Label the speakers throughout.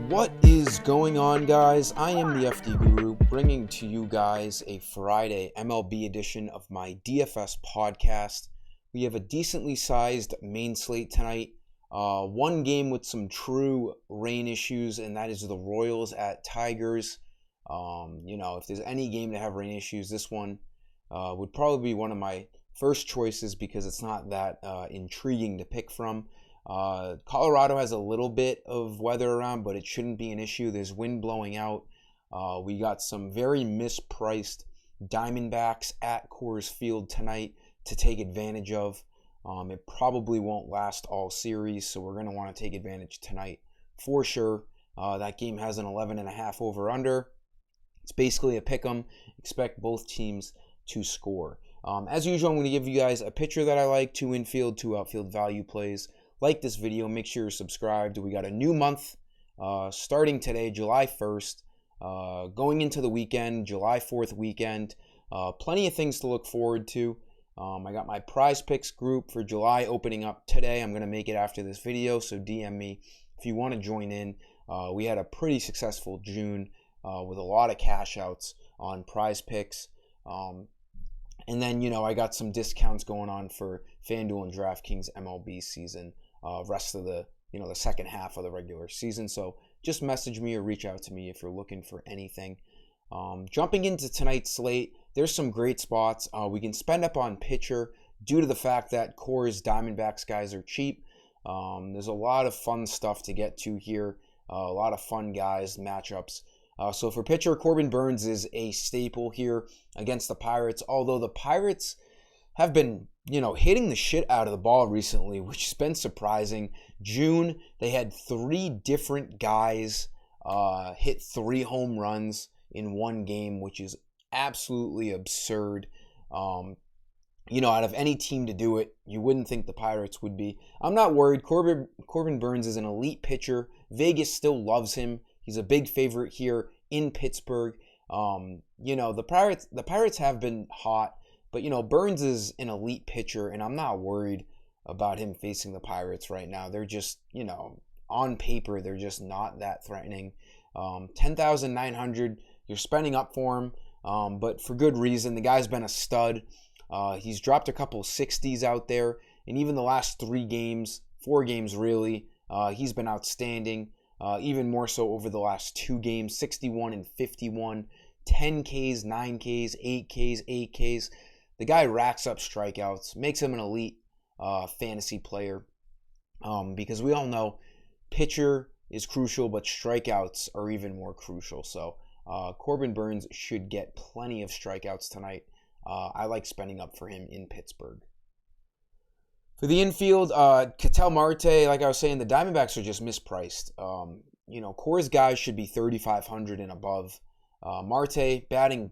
Speaker 1: What is going on, guys? I am the FD Guru, bringing to you guys a Friday MLB edition of my DFS podcast. We have a decently sized main slate tonight. One game with some true rain issues, and that is the Royals at Tigers. If there's any game to have rain issues, this one would probably be one of my first choices because it's not that intriguing to pick from. Colorado has a little bit of weather around, but it shouldn't be an issue. There's wind blowing out. We got some very mispriced Diamondbacks at Coors Field tonight to take advantage of. It probably won't last all series, so we're going to want to take advantage tonight for sure. That game has an 11.5 over-under. It's basically a pick 'em. Expect both teams to score. As usual, I'm going to give you guys a pitcher that I like, 2 infield, 2 outfield value plays. Like this video, make sure you're subscribed. We got a new month starting today, July 1st, going into the weekend, July 4th weekend. Plenty of things to look forward to. I got my prize picks group for July opening up today. I'm going to make it after this video, so DM me if you want to join in. We had a pretty successful June with a lot of cash outs on prize picks. And then, I got some discounts going on for FanDuel and DraftKings MLB season. Rest of the second half of the regular season. So just message me or reach out to me if you're looking for anything. Jumping into tonight's slate, there's some great spots. We can spend up on pitcher due to the fact that Coors Diamondbacks guys are cheap. There's a lot of fun stuff to get to here. A lot of fun guys, matchups. So for pitcher, Corbin Burnes is a staple here against the Pirates. Although the Pirates have been hitting the shit out of the ball recently, which has been surprising. June, they had 3 different guys hit 3 home runs in one game, which is absolutely absurd. Out of any team to do it, you wouldn't think the Pirates would be. I'm not worried. Corbin Burnes is an elite pitcher. Vegas still loves him. He's a big favorite here in Pittsburgh. The Pirates have been hot. But, Burnes is an elite pitcher, and I'm not worried about him facing the Pirates right now. They're just, on paper, they're just not that threatening. 10,900, you're spending up for him, but for good reason. The guy's been a stud. He's dropped a couple 60s out there, and even the last 4 games really, he's been outstanding. Even more so over the last 2 games, 61 and 51, 10 Ks, 9 Ks, 8 Ks, 8 Ks. The guy racks up strikeouts, makes him an elite fantasy player because we all know pitcher is crucial, but strikeouts are even more crucial. So Corbin Burnes should get plenty of strikeouts tonight. I like spending up for him in Pittsburgh. For the infield, Ketel Marte, like I was saying, the Diamondbacks are just mispriced. Coors guys should be 3,500 and above. Marte batting,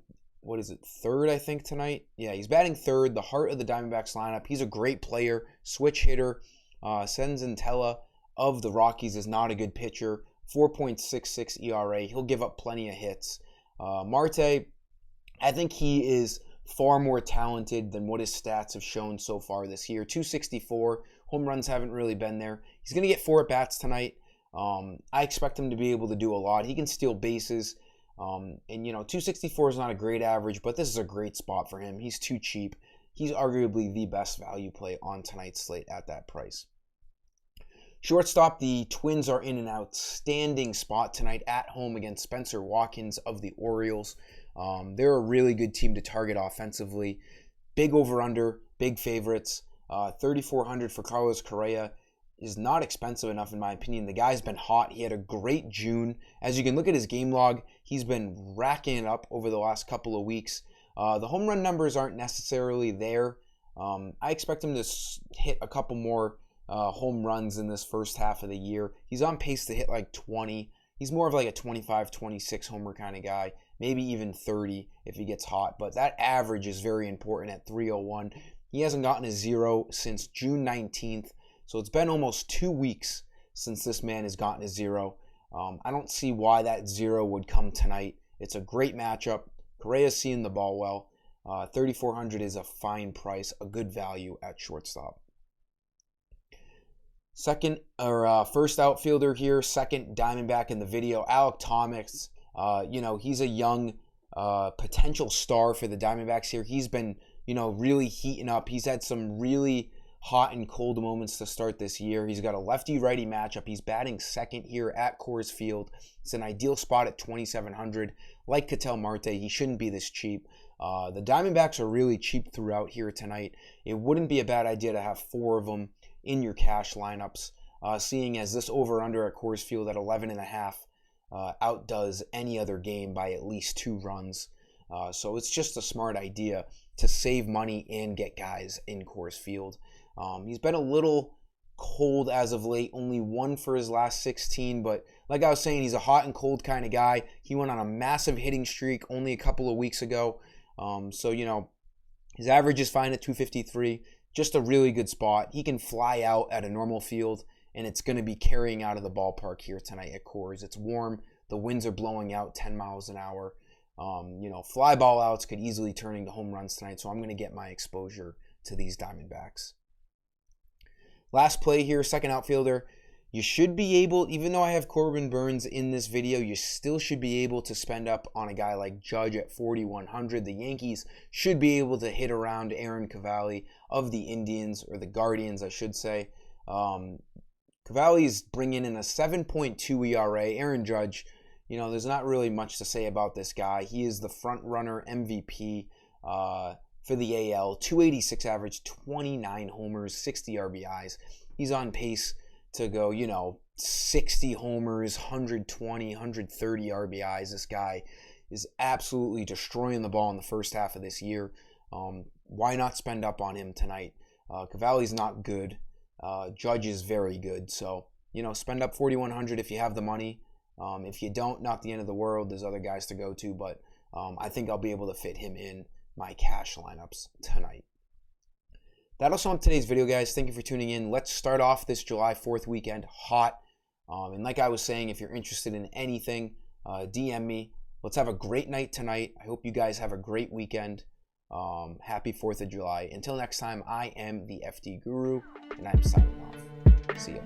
Speaker 1: third, I think, tonight? Yeah, he's batting third, the heart of the Diamondbacks lineup. He's a great player, switch hitter. Senzatella of the Rockies is not a good pitcher. 4.66 ERA. He'll give up plenty of hits. Marte, I think he is far more talented than what his stats have shown so far this year. 264. Home runs haven't really been there. He's going to get 4 at-bats tonight. I expect him to be able to do a lot. He can steal bases. 264 is not a great average, but this is a great spot for him. He's too cheap. He's arguably the best value play on tonight's slate at that price. Shortstop, the Twins are in an outstanding spot tonight at home against Spencer Watkins of the Orioles. They're a really good team to target offensively. Big over-under, big favorites. 3,400 for Carlos Correa is not expensive enough in my opinion. The guy's been hot. He had a great June. As you can look at his game log, he's been racking it up over the last couple of weeks. The home run numbers aren't necessarily there. I expect him to hit a couple more home runs in this first half of the year. He's on pace to hit like 20. He's more of like a 25, 26 homer kind of guy, maybe even 30 if he gets hot. But that average is very important at 301. He hasn't gotten a 0 since June 19th. So it's been almost 2 weeks since this man has gotten a 0. I don't see why that 0 would come tonight. It's a great matchup. Correa's seeing the ball well. $3,400 is a fine price, a good value at shortstop. First outfielder here, second Diamondback in the video, Alek Thomas. He's a young potential star for the Diamondbacks here. He's been, really heating up. He's had some really hot and cold moments to start this year. He's got a lefty-righty matchup. He's batting second here at Coors Field. It's an ideal spot at $2,700. Like Ketel Marte, he shouldn't be this cheap. The Diamondbacks are really cheap throughout here tonight. It wouldn't be a bad idea to have 4 of them in your cash lineups, seeing as this over-under at Coors Field at 11.5 outdoes any other game by at least 2 runs. So it's just a smart idea to save money and get guys in Coors Field. He's been a little cold as of late, only 1 for his last 16, but like I was saying, he's a hot and cold kind of guy. He went on a massive hitting streak only a couple of weeks ago. His average is fine at 253, just a really good spot. He can fly out at a normal field, and it's going to be carrying out of the ballpark here tonight at Coors. It's warm. The winds are blowing out 10 miles an hour. Fly ball outs could easily turn into home runs tonight, so I'm going to get my exposure to these Diamondbacks. Last play here, second outfielder. You should be able, even though I have Corbin Burnes in this video, you still should be able to spend up on a guy like Judge at $4,100. The Yankees should be able to hit around Aaron Cavalli of the Indians, or the Guardians, I should say. Cavalli's bringing in a 7.2 ERA. Aaron Judge, there's not really much to say about this guy. He is the front runner MVP for the AL. 286 average, 29 homers, 60 RBIs. He's on pace to go, 60 homers, 120, 130 RBIs. This guy is absolutely destroying the ball in the first half of this year. Why not spend up on him tonight? Cavalli's not good. Judge is very good. So, spend up $4,100 if you have the money. If you don't, not the end of the world. There's other guys to go to, but I think I'll be able to fit him in my cash lineups tonight. That'll sum up today's video, guys. Thank you for tuning in. Let's start off this July 4th weekend hot. And like I was saying, if you're interested in anything, DM me. Let's have a great night tonight. I hope you guys have a great weekend. Happy 4th of July. Until next time, I am the FD Guru, and I'm signing off. See ya.